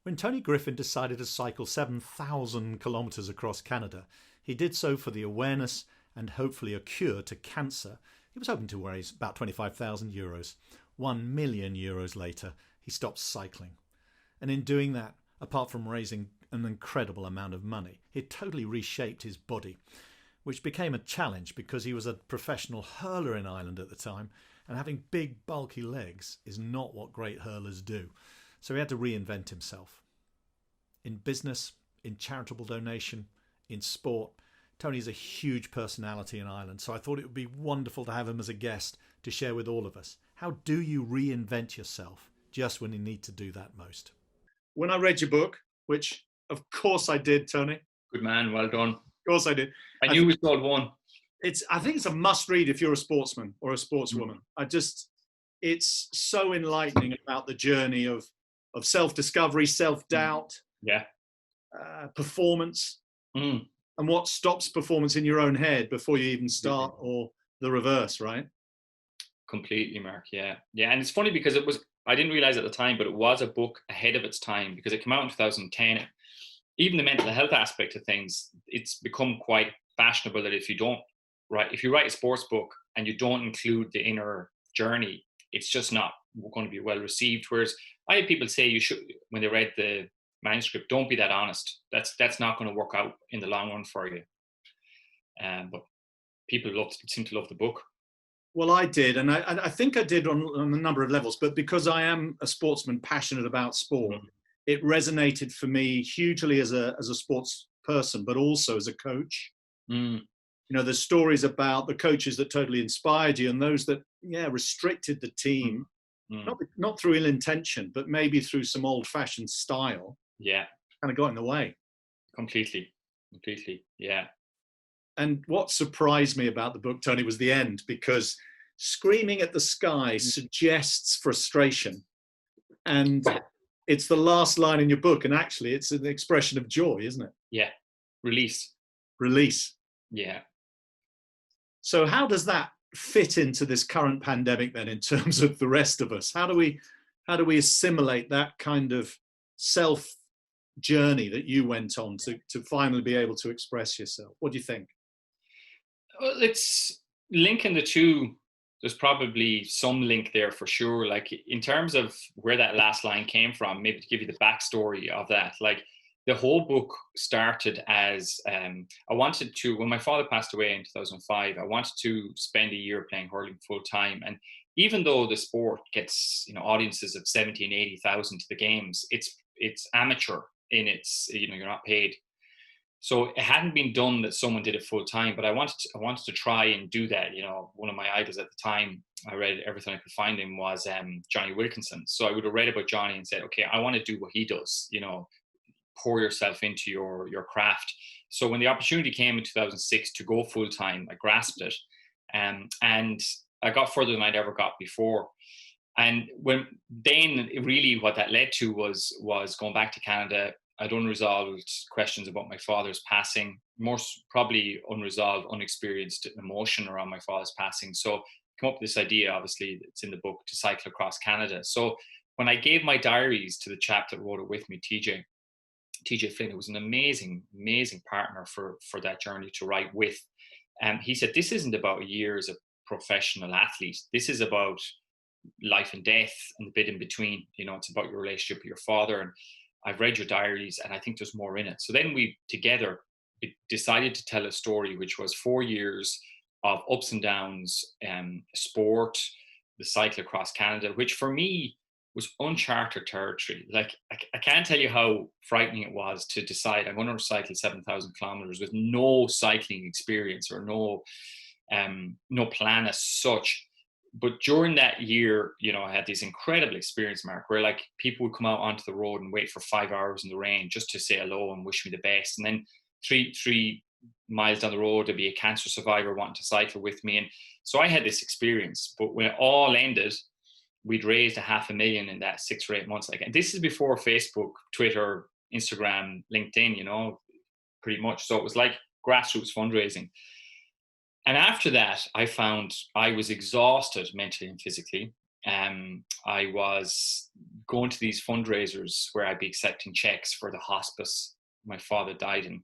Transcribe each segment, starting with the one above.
When Tony Griffin decided to cycle 7,000 kilometres across Canada, he did so for the awareness and hopefully a cure to cancer. He was hoping to raise about €25,000. €1 million later, he stopped cycling. And in doing that, apart from raising an incredible amount of money, it totally reshaped his body, which became a challenge because he was a professional hurler in Ireland at the time, and having big, bulky legs is not what great hurlers do. So he had to reinvent himself. In business, in charitable donation, in sport, Tony's a huge personality in Ireland, so I thought it would be wonderful to have him as a guest to share with all of us. How do you reinvent yourself just when you need to do that most? When I read your book, which of course I did, Tony. Good man, well done. Of course I did. I knew we sold one. I think it's a must read if you're a sportsman or a sportswoman. It's so enlightening about the journey of self-discovery, self-doubt, performance, and what stops performance in your own head before you even start, or the reverse, right? Completely, Mark. Yeah. And it's funny because I didn't realize at the time, but it was a book ahead of its time because it came out in 2010. Even the mental health aspect of things, it's become quite fashionable that if you write a sports book and you don't include the inner journey, it's just not going to be well received. Whereas I had people say you should, when they read the manuscript, don't be that honest. That's not going to work out in the long run for you. But people seem to love the book. Well, I did, and I think I did on a number of levels. But because I am a sportsman, passionate about sport, it resonated for me hugely as a sports person, but also as a coach. You know, there's stories about the coaches that totally inspired you and those that, restricted the team, not through ill intention, but maybe through some old-fashioned style. Yeah. Kind of got in the way. Completely. Yeah. And what surprised me about the book, Tony, was the end, because screaming at the sky suggests frustration. And it's the last line in your book. And actually, it's an expression of joy, isn't it? Yeah. Release. Yeah. So how does that fit into this current pandemic then, in terms of the rest of us? How do we assimilate that kind of self journey that you went on to finally be able to express yourself? What do you think? Well, it's linking the two. There's probably some link there for sure. Like in terms of where that last line came from, maybe to give you the backstory of that, like the whole book started as I wanted to, when my father passed away in 2005, I wanted to spend a year playing hurling full time. And even though the sport gets, audiences of 70 and 80,000 to the games, it's amateur in its, you're not paid. So it hadn't been done that someone did it full time, but I wanted to try and do that. One of my idols at the time, I read everything I could find him, was Johnny Wilkinson. So I would have read about Johnny and said, okay, I want to do what he does, pour yourself into your craft. So when the opportunity came in 2006 to go full time, I grasped it. And I got further than I'd ever got before. And what that led to was going back to Canada. I'd unresolved questions about my father's passing, most probably unresolved, unexperienced emotion around my father's passing. So I came up with this idea, obviously it's in the book, to cycle across Canada. So when I gave my diaries to the chap that wrote it with me, TJ Flynn, who was an amazing partner for that journey to write with, he said, this isn't about a year as a professional athlete. This is about life and death and the bit in between. It's about your relationship with your father. And I've read your diaries and I think there's more in it. So then we together decided to tell a story, which was 4 years of ups and downs, sport, the cycle across Canada, which for me was uncharted territory. Like I can't tell you how frightening it was to decide I'm going to cycle 7,000 kilometers with no cycling experience or no plan as such. But during that year, I had this incredible experience, Mark, where like people would come out onto the road and wait for 5 hours in the rain just to say hello and wish me the best. And then three miles down the road, there'd be a cancer survivor wanting to cycle with me. And so I had this experience. But when it all ended, we'd raised $500,000 in that 6 or 8 months. Like, and this is before Facebook, Twitter, Instagram, LinkedIn, pretty much. So it was like grassroots fundraising. And after that, I found I was exhausted mentally and physically. I was going to these fundraisers where I'd be accepting checks for the hospice my father died in,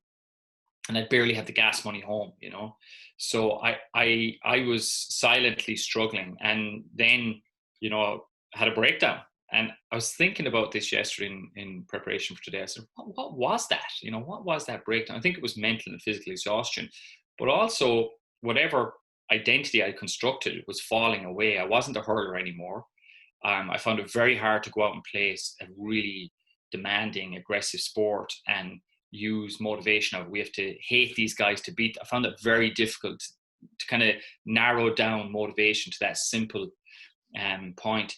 and I barely had the gas money home, you know. So I was silently struggling, and then, you know, had a breakdown. And I was thinking about this yesterday in preparation for today. I said, what was that? You know, what was that breakdown? I think it was mental and physical exhaustion, but also whatever identity I constructed was falling away. I wasn't a hurler anymore. I found it very hard to go out and play a really demanding, aggressive sport and use motivation of we have to hate these guys to beat. I found it very difficult to kind of narrow down motivation to that simple point.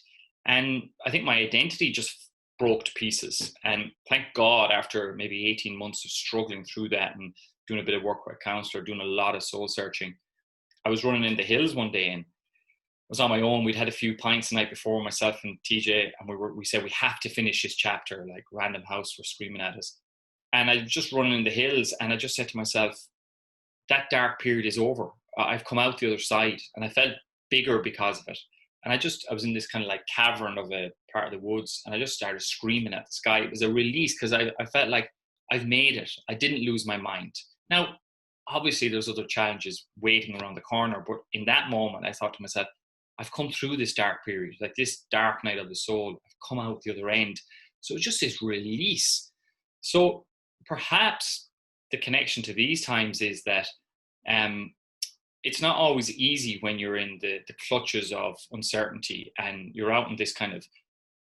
And I think my identity just broke to pieces. And thank God, after maybe 18 months of struggling through that and doing a bit of work with a counsellor, doing a lot of soul searching, I was running in the hills one day and I was on my own. We'd had a few pints the night before, myself and TJ, and we said we have to finish this chapter. Like Random House were screaming at us. And I was just running in the hills, and I just said to myself, that dark period is over. I've come out the other side, and I felt bigger because of it. And I was in this kind of like cavern of a part of the woods, and I just started screaming at the sky. It was a release because I felt like I've made it. I didn't lose my mind. Now, obviously there's other challenges waiting around the corner, but in that moment I thought to myself, I've come through this dark period, like this dark night of the soul. I've come out the other end. So it's just this release. So perhaps the connection to these times is that it's not always easy when you're in the clutches of uncertainty and you're out in this kind of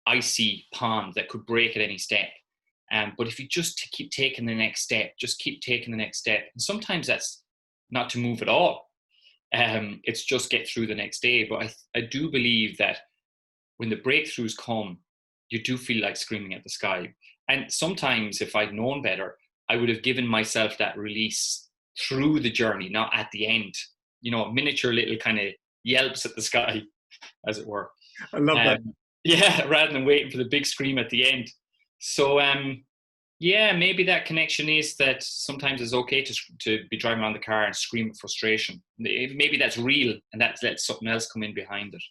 icy pond that could break at any step. But if you just keep taking the next step, just keep taking the next step. And sometimes that's not to move at all. It's just get through the next day. But I do believe that when the breakthroughs come, you do feel like screaming at the sky. And sometimes if I'd known better, I would have given myself that release through the journey, not at the end. You know, miniature little kind of yelps at the sky, as it were. I love that. Yeah, rather than waiting for the big scream at the end. So, yeah, maybe that connection is that sometimes it's okay to be driving around the car and scream at frustration. Maybe that's real, and that lets something else come in behind it.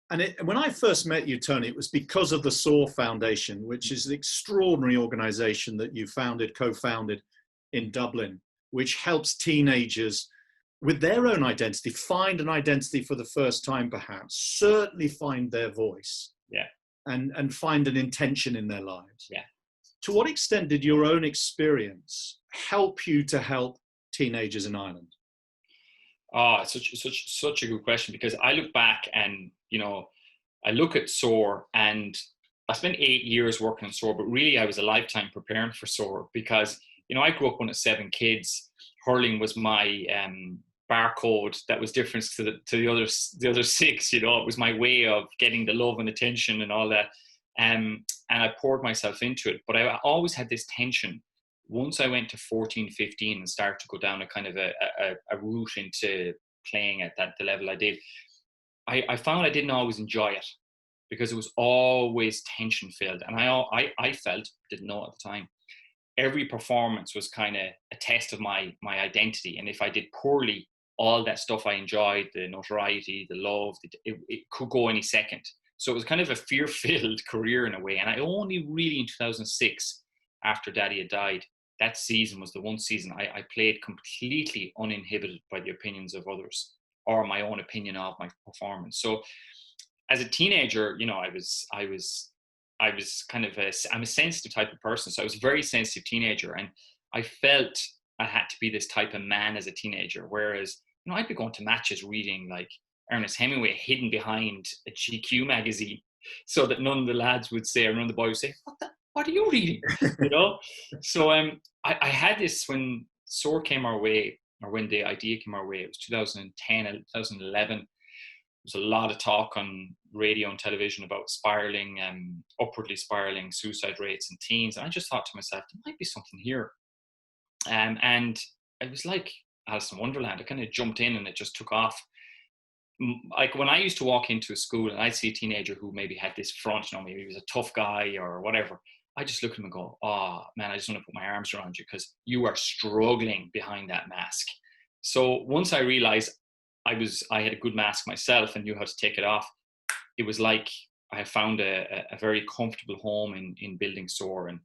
And when I first met you, Tony, it was because of the SOAR Foundation, which is an extraordinary organisation that you co-founded in Dublin, which helps teenagers with their own identity, find an identity for the first time, perhaps, certainly find their voice, yeah, and find an intention in their lives. Yeah. To what extent did your own experience help you to help teenagers in Ireland? Oh, it's such a good question, because I look back and, you know, I look at SOAR and I spent 8 years working on SOAR, but really I was a lifetime preparing for SOAR because, you know, I grew up one of 7 kids. Hurling was my barcode that was different to the other 6. You know, it was my way of getting the love and attention and all that. And I poured myself into it, but I always had this tension. Once I went to 14, 15 and started to go down a kind of a route into playing at the level I did, I found I didn't always enjoy it because it was always tension filled. And I felt, didn't know at the time, every performance was kind of a test of my identity. And if I did poorly, all that stuff I enjoyed, the notoriety, the love, it could go any second. So it was kind of a fear-filled career in a way. And I only really in 2006, after Daddy had died, that season was the one season I played completely uninhibited by the opinions of others or my own opinion of my performance. So as a teenager, you know, I was kind of I'm a sensitive type of person. So I was a very sensitive teenager, and I felt I had to be this type of man as a teenager. Whereas, you know, I'd be going to matches reading like Ernest Hemingway hidden behind a GQ magazine so that none of the lads would say, or none of the boys would say, what are you reading? You know? So I had this when SOAR came our way, or when the idea came our way. It was 2010, 2011. There was a lot of talk on radio and television about upwardly spiraling suicide rates in teens. And I just thought to myself, there might be something here. And it was like Alice in Wonderland. I kind of jumped in and it just took off. Like when I used to walk into a school and I'd see a teenager who maybe had this front, you know, maybe he was a tough guy or whatever, I just look at him and go, oh man, I just want to put my arms around you because you are struggling behind that mask. So once I realized I had a good mask myself and knew how to take it off, it was like I found a very comfortable home in building SOAR. And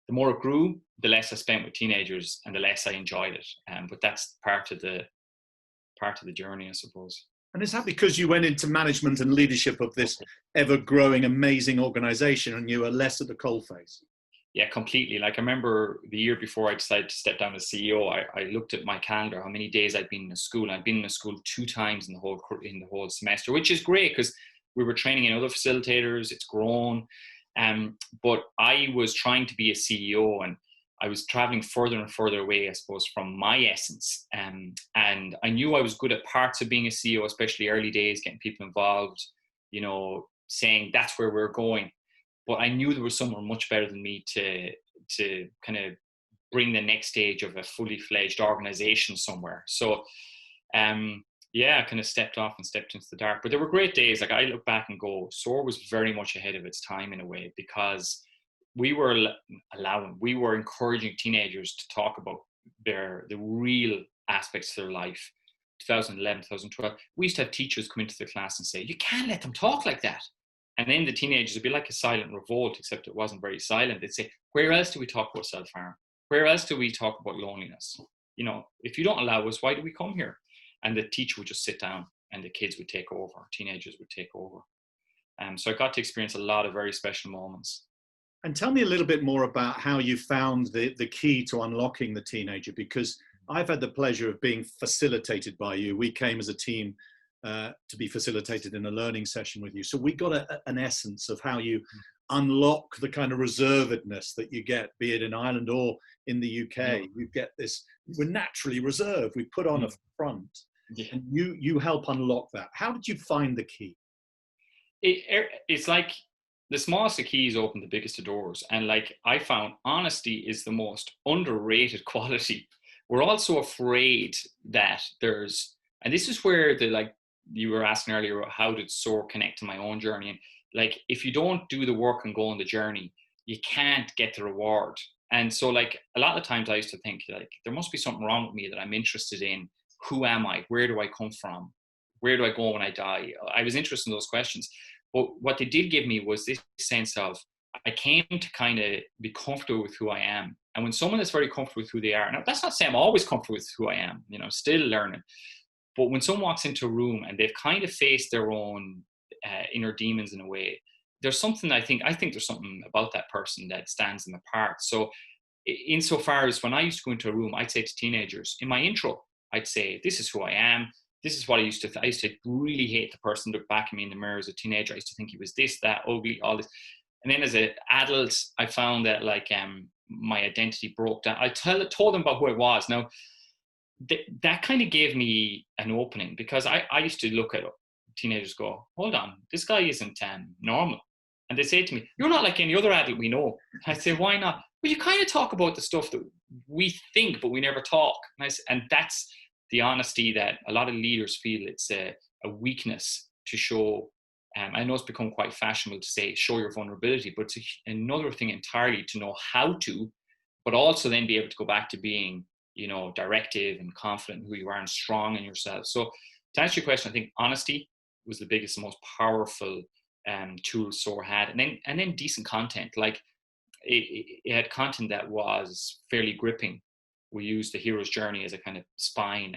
the more it grew, the less I spent with teenagers and the less I enjoyed it. But that's part of the journey, I suppose. And is that because you went into management and leadership of this ever-growing, amazing organization and you were less at the coalface? Yeah, completely. Like I remember the year before I decided to step down as CEO, I looked at my calendar, how many days I'd been in a school. I'd been in a school 2 times in the whole semester, which is great because we were training in other facilitators. It's grown. But I was trying to be a CEO and I was traveling further and further away, I suppose, from my essence. And I knew I was good at parts of being a CEO, especially early days, getting people involved, you know, saying that's where we're going. But I knew there was someone much better than me to kind of bring the next stage of a fully fledged organization somewhere. So, yeah, I kind of stepped off and stepped into the dark. But there were great days. Like I look back and go, SOAR was very much ahead of its time in a way, because we were encouraging teenagers to talk about the real aspects of their life. 2011, 2012, we used to have teachers come into the class and say, you can't let them talk like that. And then the teenagers would be like a silent revolt, except it wasn't very silent. They'd say, where else do we talk about self-harm? Where else do we talk about loneliness? You know, if you don't allow us, why do we come here? And the teacher would just sit down and the kids would take over, teenagers would take over. So I got to experience a lot of very special moments. And tell me a little bit more about how you found the key to unlocking the teenager, because I've had the pleasure of being facilitated by you. We came as a team to be facilitated in a learning session with you. So we got an essence of how you unlock the kind of reservedness that you get, be it in Ireland or in the UK. You get this, we're naturally reserved. We put on a front. Yeah. And you help unlock that. How did you find the key? It's like the smallest of keys open the biggest of doors. And like I found honesty is the most underrated quality. We're also afraid that and this is where you were asking earlier, how did SOAR connect to my own journey? And like, if you don't do the work and go on the journey, you can't get the reward. And so like a lot of times I used to think like, there must be something wrong with me that I'm interested in. Who am I? Where do I come from? Where do I go when I die? I was interested in those questions. But what they did give me was this sense of, I came to kind of be comfortable with who I am. And when someone is very comfortable with who they are, now that's not to say I'm always comfortable with who I am, you know, still learning. But when someone walks into a room and they've kind of faced their own inner demons in a way, there's something I think there's something about that person that stands them apart. So insofar as when I used to go into a room, I'd say to teenagers in my intro, I'd say, this is who I am. This is what I used to I used to really hate the person that looked back at me in the mirror as a teenager. I used to think he was this, that, ugly, all this. And then as an adult, I found that like my identity broke down. I told them about who I was. Now, that kind of gave me an opening, because I used to look at teenagers go, hold on, this guy isn't normal. And they say to me, you're not like any other adult we know. I say, why not? Well, you kind of talk about the stuff that we think, but we never talk. And that's the honesty that a lot of leaders feel it's a weakness to show. I know it's become quite fashionable to say, show your vulnerability, but it's another thing entirely to know how to, but also then be able to go back to being, you know, directive and confident in who you are and strong in yourself. So to answer your question, I think honesty was the biggest and most powerful tool SOAR had. And then decent content. Like it had content that was fairly gripping. We used the hero's journey as a kind of spine,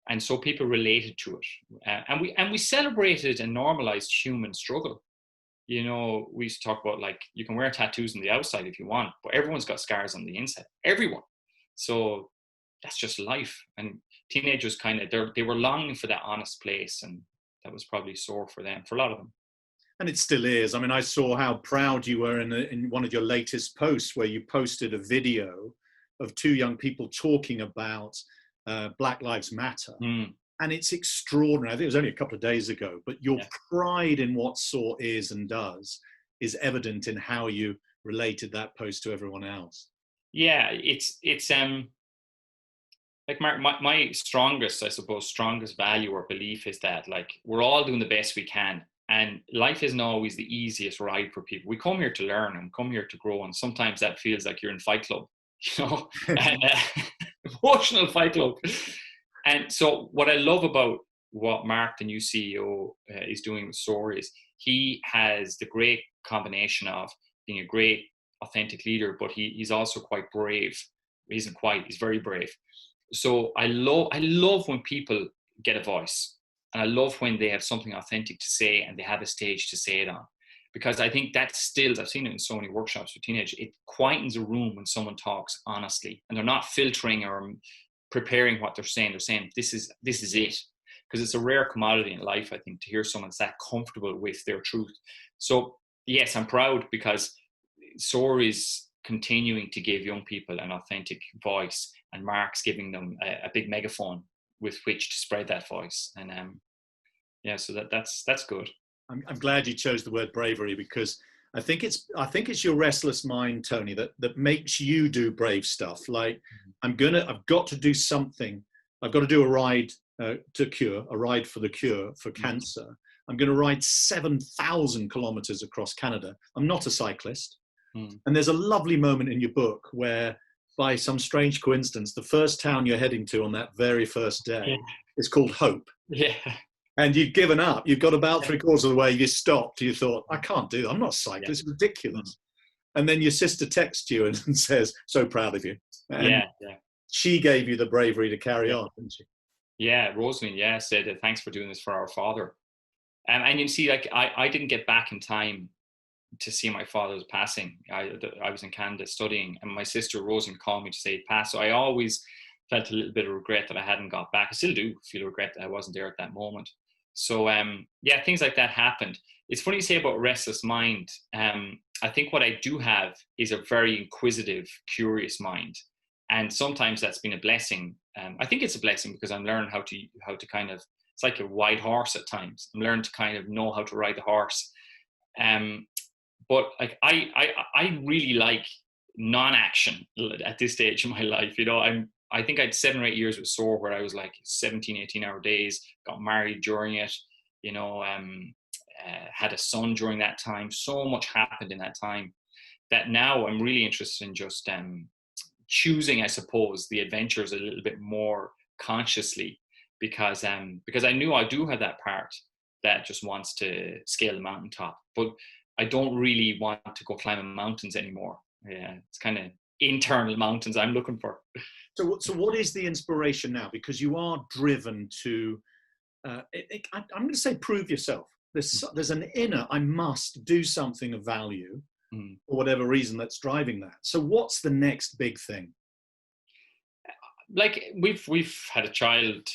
and so people related to it. And we celebrated and normalized human struggle. You know, we used to talk about like, you can wear tattoos on the outside if you want, but everyone's got scars on the inside. Everyone. So that's just life. And teenagers they were longing for that honest place, and that was probably SOAR for them, for a lot of them. And it still is. I mean, I saw how proud you were in one of your latest posts, where you posted a video of 2 young people talking about Black Lives Matter. And it's extraordinary. I think it was only a couple of days ago, but your pride in what SOAR is and does is evident in how you related that post to everyone else. Yeah, it's like my strongest value or belief is that like we're all doing the best we can, and life isn't always the easiest ride for people. We come here to learn and come here to grow, and sometimes that feels like you're in Fight Club, you know, and emotional Fight Club. And so what I love about what Mark, the new CEO, is doing with SOAR is he has the great combination of being a great, authentic leader, but he's also quite brave. He isn't quite, he's very brave. So I love when people get a voice, and I love when they have something authentic to say and they have a stage to say it on. Because I think that stills, I've seen it in so many workshops with teenagers, it quietens a room when someone talks honestly and they're not filtering or preparing what they're saying. They're saying, this is it. Because it's a rare commodity in life, I think, to hear someone that's that comfortable with their truth. So yes, I'm proud because SOAR is continuing to give young people an authentic voice, and Mark's giving them a big megaphone with which to spread that voice. And yeah, so that's good. I'm glad you chose the word bravery, because I think it's your restless mind, Tony, that makes you do brave stuff. Like, I've got to do something. I've got to do a ride for the cure for cancer. I'm going to ride 7,000 kilometers across Canada. I'm not a cyclist. And there's a lovely moment in your book where, by some strange coincidence, the first town you're heading to on that very first day is called Hope. Yeah. And you've given up. You've got about 3/4 of the way. You stopped. You thought, I can't do that. I'm not a cyclist. It's ridiculous. And then your sister texts you and says, so proud of you. And she gave you the bravery to carry on, didn't she? Yeah, Rosalind, said thanks for doing this for our father. And you see, like, I didn't get back in time to see my father's passing. I was in Canada studying, and my sister Rosalind called me to say he passed. So I always felt a little bit of regret that I hadn't got back. I still do feel regret that I wasn't there at that moment. So things like that happened. It's funny you say about restless mind. I think what I do have is a very inquisitive, curious mind. And sometimes that's been a blessing. I think it's a blessing because I'm learning how to kind of, it's like a white horse at times. I'm learning to kind of know how to ride the horse. But like I really like non-action at this stage in my life. You know, I think I had 7 or 8 years with SOAR where I was like 17, 18-hour days, got married during it, you know, had a son during that time. So much happened in that time that now I'm really interested in just choosing, I suppose, the adventures a little bit more consciously, because I knew I do have that part that just wants to scale the mountaintop, but I don't really want to go climbing mountains anymore. Yeah, it's kind of internal mountains I'm looking for. So what is the inspiration now? Because you are driven to, I'm going to say, prove yourself. There's an inner, I must do something of value for whatever reason that's driving that. So what's the next big thing? Like we've had a child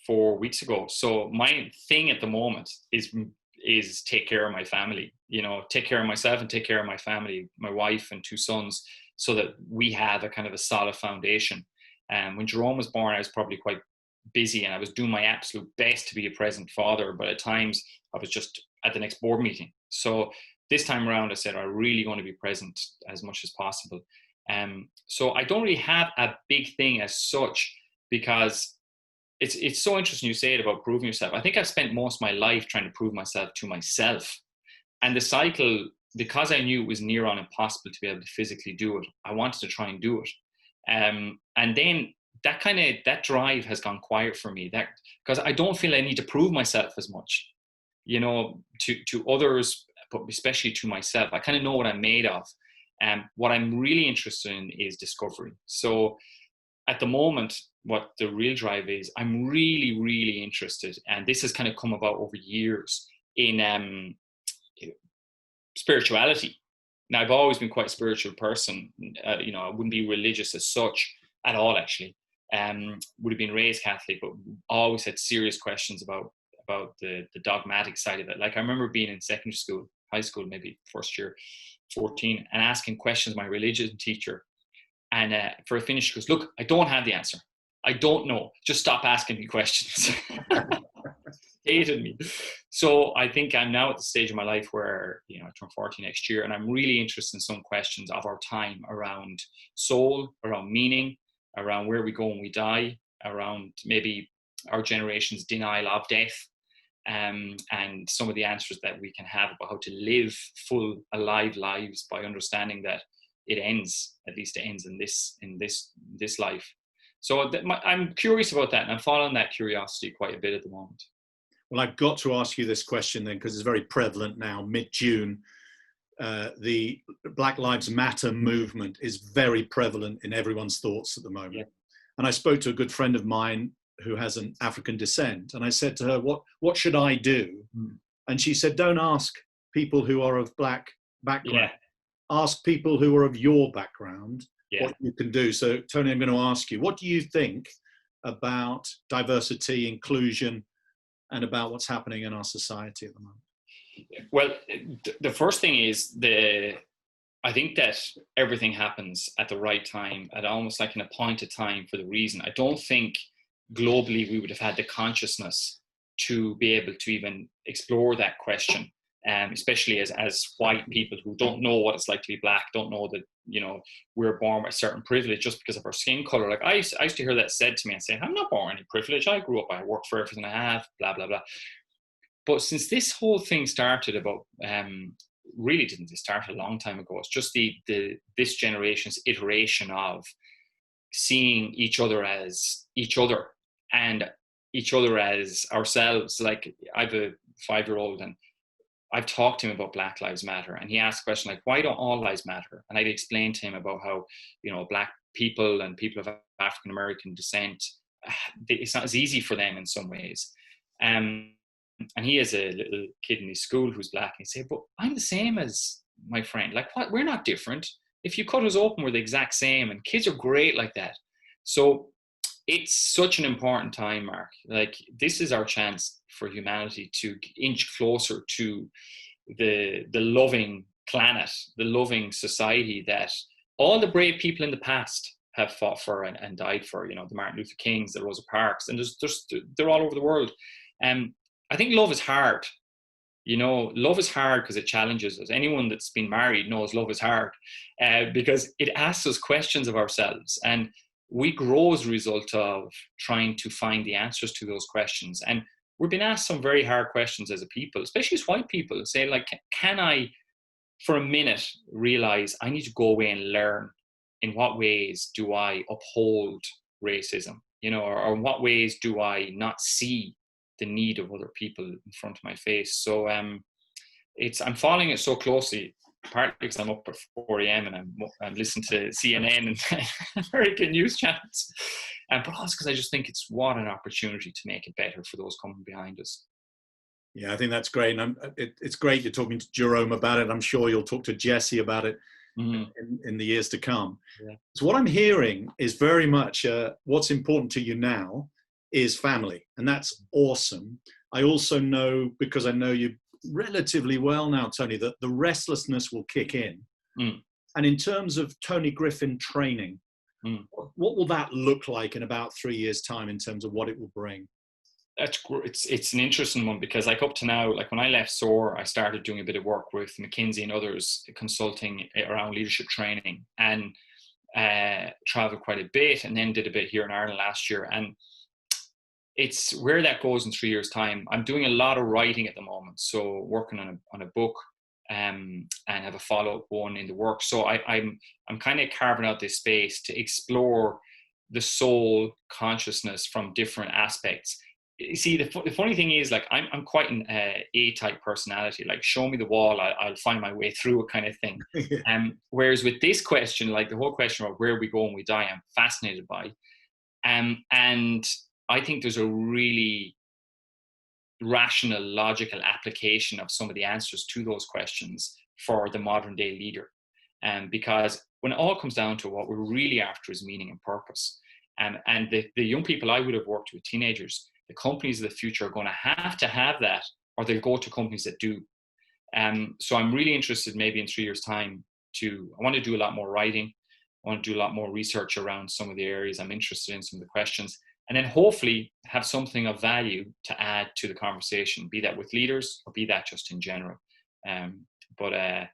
4 weeks ago. So my thing at the moment is take care of my family, you know, take care of myself and take care of my family, my wife and 2 sons, so that we have a kind of a solid foundation. When Jerome was born, I was probably quite busy and I was doing my absolute best to be a present father, but at times I was just at the next board meeting. So this time around, I said, I'm really going to be present as much as possible. So I don't really have a big thing as such, because it's so interesting you say it about proving yourself. I think I've spent most of my life trying to prove myself to myself. And the cycle, because I knew it was near on impossible to be able to physically do it, I wanted to try and do it. And then that drive has gone quiet for me, that because I don't feel I need to prove myself as much, you know, to others, but especially to myself. I kind of know what I'm made of. What I'm really interested in is discovery. So at the moment, what the real drive is, I'm really, really interested, and this has kind of come about over years, in spirituality. Now, I've always been quite a spiritual person. You know, I wouldn't be religious as such at all, actually. Would have been raised Catholic, but always had serious questions about the dogmatic side of it. Like, I remember being in secondary school, high school, maybe first year, 14, and asking questions my religion teacher. And for a finish, she goes, look, I don't have the answer. I don't know. Just stop asking me questions. Hated me. So I think I'm now at the stage of my life where, you know, I turn 40 next year, and I'm really interested in some questions of our time around soul, around meaning, around where we go when we die, around maybe our generation's denial of death, and some of the answers that we can have about how to live full, alive lives by understanding that it ends, at least it ends in this life. So I'm curious about that, and I'm following that curiosity quite a bit at the moment. Well, I've got to ask you this question then, because it's very prevalent now, mid-June. The Black Lives Matter movement is very prevalent in everyone's thoughts at the moment. Yeah. And I spoke to a good friend of mine who has an African descent, and I said to her, what should I do? And she said, don't ask people who are of black background. Ask people who are of your background what you can do. So, Tony, I'm going to ask you, what do you think about diversity, inclusion, and about what's happening in our society at the moment? Well, the first thing is I think that everything happens at the right time, at almost like an appointed time for the reason. I don't think globally we would have had the consciousness to be able to even explore that question, especially as white people who don't know what it's like to be black, don't know that, you know, we're born with a certain privilege just because of our skin color. Like I used to hear that said to me and say, I'm not born with any privilege. I grew up, I worked for everything I have, blah, blah, blah. But since this whole thing started about, really didn't start a long time ago. It's just this generation's iteration of seeing each other as each other and each other as ourselves. Like I have a 5-year-old and I've talked to him about Black Lives Matter, and he asked a question like, why don't all lives matter? And I'd explained to him about how, you know, black people and people of African American descent, it's not as easy for them in some ways. And he has a little kid in his school who's black, and he said, but I'm the same as my friend. Like, what? We're not different. If you cut us open, we're the exact same. And kids are great like that. So it's such an important time, Mark. Like, this is our chance for humanity to inch closer to the loving planet, the loving society that all the brave people in the past have fought for and died for. You know, the Martin Luther Kings, the Rosa Parks, and they're all over the world. I think love is hard. You know, love is hard because it challenges us. Anyone that's been married knows love is hard because it asks us questions of ourselves. And we grow as a result of trying to find the answers to those questions. And we've been asked some very hard questions as a people, especially as white people. Say, like, can I, for a minute, realize I need to go away and learn in what ways do I uphold racism? You know, or in what ways do I not see the need of other people in front of my face? So I'm following it so closely, partly because I'm up at 4 a.m. and I'm listening to CNN and American news channels, but also because I just think it's what an opportunity to make it better for those coming behind us. Yeah, I think that's great. And it's great you're talking to Jerome about it. I'm sure you'll talk to Jesse about it in the years to come. Yeah. So what I'm hearing is very much what's important to you now is family, and that's awesome. I also know, because I know you relatively well now, Tony, that the restlessness will kick in. And in terms of Tony Griffin training, what will that look like in about 3 years' time in terms of what it will bring? It's an interesting one, because like up to now, like when I left SOAR, I started doing a bit of work with McKinsey and others, consulting around leadership training, and traveled quite a bit, and then did a bit here in Ireland last year. And it's where that goes in 3 years' time. I'm doing a lot of writing at the moment, so working on a book, and have a follow-up one in the work. So I'm kind of carving out this space to explore the soul consciousness from different aspects. You see, the funny thing is, like, I'm quite an A-type personality. Like, show me the wall, I'll find my way through it, kind of thing. Whereas with this question, like the whole question about where we go when we die, I'm fascinated by. And I think there's a really rational, logical application of some of the answers to those questions for the modern day leader. Because when it all comes down to what we're really after is meaning and purpose. And the young people I would have worked with, teenagers, the companies of the future are going to have that, or they'll go to companies that do. So I'm really interested, maybe in 3 years' time, I want to do a lot more writing. I want to do a lot more research around some of the areas I'm interested in, some of the questions, and then hopefully have something of value to add to the conversation, be that with leaders or be that just in general. But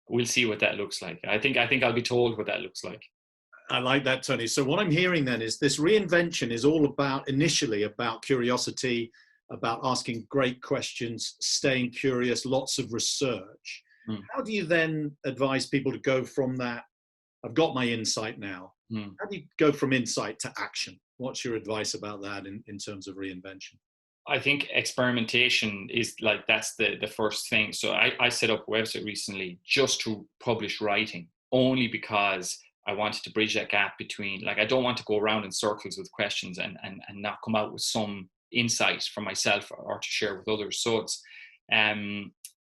we'll see what that looks like. I think I'll be told what that looks like. I like that, Tony. So what I'm hearing then is this reinvention is all initially about curiosity, about asking great questions, staying curious, lots of research. How do you then advise people to go from that, I've got my insight now, how do you go from insight to action? What's your advice about that in terms of reinvention? I think experimentation is like, that's the first thing. So I set up a website recently just to publish writing, only because I wanted to bridge that gap between, like, I don't want to go around in circles with questions and not come out with some insight for myself or to share with others. So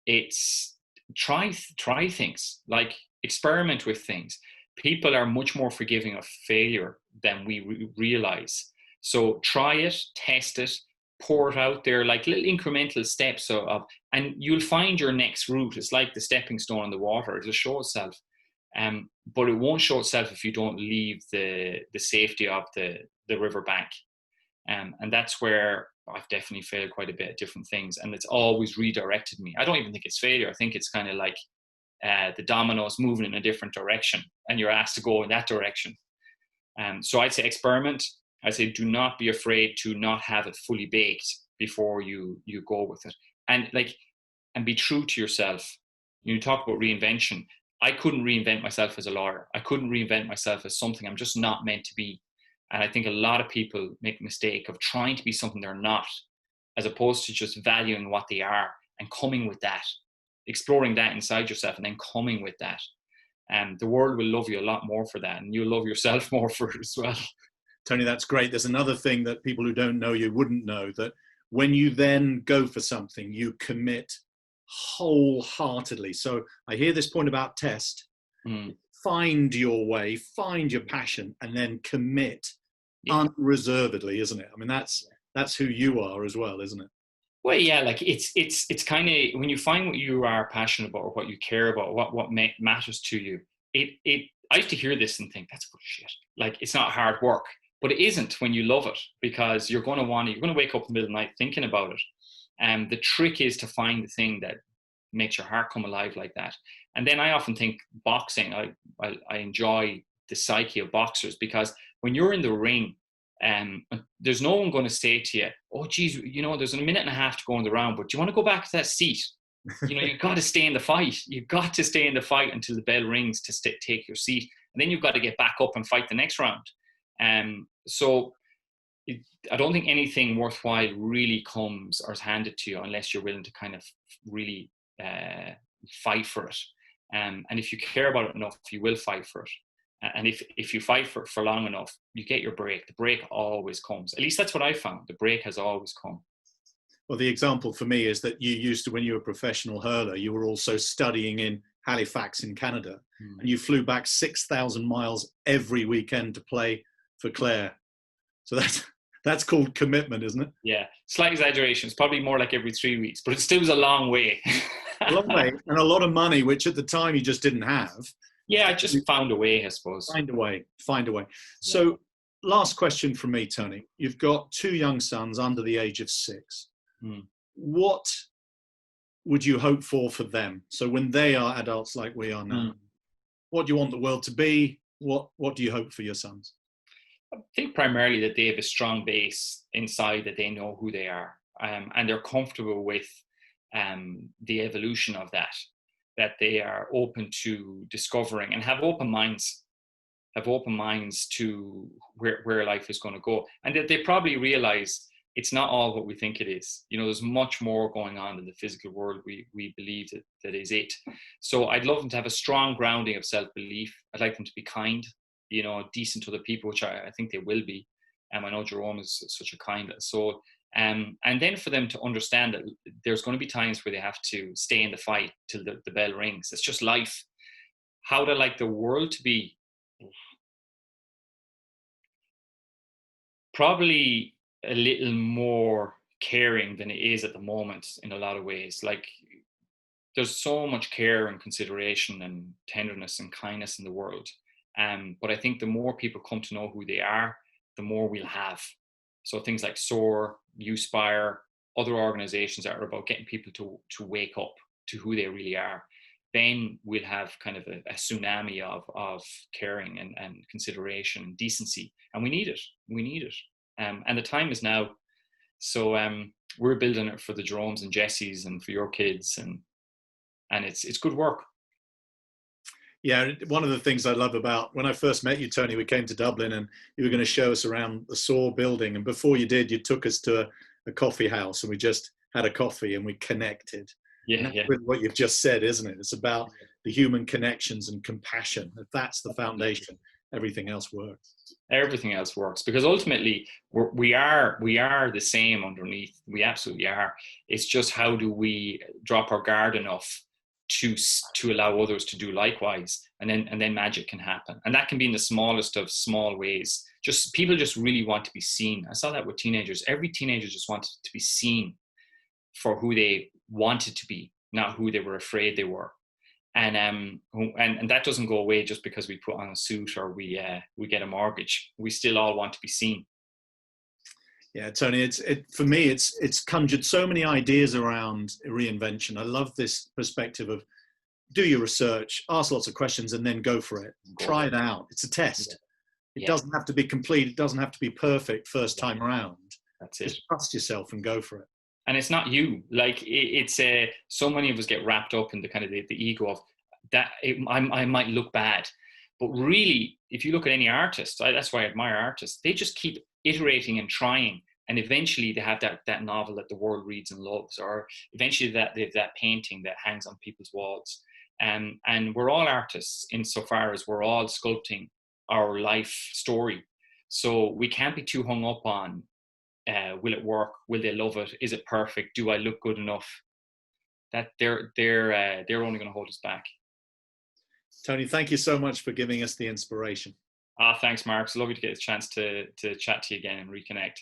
it's try things, like experiment with things. People are much more forgiving of failure than we realize. So try it, test it, pour it out there, like little incremental steps and you'll find your next route. It's like the stepping stone in the water. It'll show itself. But it won't show itself if you don't leave the safety of the riverbank. And that's where I've definitely failed quite a bit at different things. And it's always redirected me. I don't even think it's failure. I think it's kind of like the dominoes moving in a different direction and you're asked to go in that direction. So I'd say experiment. I say do not be afraid to not have it fully baked before you go with it. And be true to yourself. You talk about reinvention. I couldn't reinvent myself as a lawyer. I couldn't reinvent myself as something I'm just not meant to be. And I think a lot of people make a mistake of trying to be something they're not, as opposed to just valuing what they are and coming with that, exploring that inside yourself and then coming with that. The world will love you a lot more for that, and you'll love yourself more for it as well. Tony, that's great. There's another thing that people who don't know you wouldn't know, that when you then go for something, you commit wholeheartedly. So I hear this point about test. Find your way, find your passion, and then commit unreservedly, isn't it? I mean, that's who you are as well, isn't it? Well, yeah, like it's kind of, when you find what you are passionate about or what you care about, what matters to you, I used to hear this and think, that's bullshit. Like, it's not hard work. But it isn't when you love it, because you're going to wake up in the middle of the night thinking about it. And the trick is to find the thing that makes your heart come alive like that. And then I often think boxing, I enjoy the psyche of boxers, because when you're in the ring, there's no one going to say to you, oh, geez, there's a minute and a half to go in the round, but do you want to go back to that seat? You've got to stay in the fight. You've got to stay in the fight until the bell rings to take your seat. And then you've got to get back up and fight the next round. So I don't think anything worthwhile really comes or is handed to you unless you're willing to kind of really fight for it. And if you care about it enough, you will fight for it. And if you fight for it for long enough, you get your break. The break always comes. At least that's what I found. The break has always come. Well, the example for me is that you used to, when you were a professional hurler, you were also studying in Halifax in Canada, and you flew back 6,000 miles every weekend to play for Clare. So that's called commitment, isn't it? Yeah, slight exaggeration. It's probably more like every 3 weeks, but it still was a long way. A long way, and a lot of money, which at the time you just didn't have. Yeah, I just found a way, I suppose. Find a way. Yeah. So last question from me, Tony. You've got 2 young sons under the age of 6. What would you hope for them? So when they are adults like we are now, what do you want the world to be? What do you hope for your sons? I think primarily that they have a strong base inside, that they know who they are, and they're comfortable with the evolution of that they are open to discovering and have open minds to where life is going to go, and that they probably realize it's not all what we think it is. There's much more going on in the physical world we believe that is it. So I'd love them to have a strong grounding of self-belief. I'd like them to be kind, decent to other people, which I think they will be. I know Jerome is such a kind soul. And then for them to understand that there's going to be times where they have to stay in the fight till the bell rings. It's just life. How would I like the world to be? Probably a little more caring than it is at the moment in a lot of ways. Like, there's so much care and consideration and tenderness and kindness in the world. But I think the more people come to know who they are, the more we'll have. So things like SOAR, Uspire, other organizations that are about getting people to wake up to who they really are. Then we'll have kind of a tsunami of caring and consideration and decency. And we need it. And the time is now. So we're building it for the Jeromes and Jessies and for your kids, and it's good work. Yeah, one of the things I love about when I first met you, Tony, we came to Dublin and you were going to show us around the SOAR building. And before you did, you took us to a coffee house and we just had a coffee and we connected. Yeah, And that's yeah. really what you've just said, isn't it? It's about the human connections and compassion. If that's the foundation, everything else works. Everything else works, because ultimately we are the same underneath. We absolutely are. It's just how do we drop our guard enough to allow others to do likewise, and then magic can happen. And that can be in the smallest of small ways. Just people just really want to be seen. I saw that with teenagers. Every teenager just wanted to be seen for who they wanted to be, not who they were afraid they were. And that doesn't go away just because we put on a suit or we get a mortgage. We still all want to be seen. Yeah, Tony, for me, it's conjured so many ideas around reinvention. I love this perspective of do your research, ask lots of questions, and then go for it. Try it out. It's a test. It doesn't have to be complete. It doesn't have to be perfect first time around. That's it. Just trust yourself and go for it. And it's not you. Like it's so many of us get wrapped up in the kind of the ego of that. I might look bad, but really, if you look at any artist, that's why I admire artists. They just keep iterating and trying, and eventually they have that novel that the world reads and loves, or eventually they have that painting that hangs on people's walls. And we're all artists insofar as we're all sculpting our life story. So we can't be too hung up on will it work? Will they love it? Is it perfect? Do I look good enough? That they're only going to hold us back. Tony, thank you so much for giving us the inspiration. Thanks, Mark. It's lovely to get a chance to chat to you again and reconnect.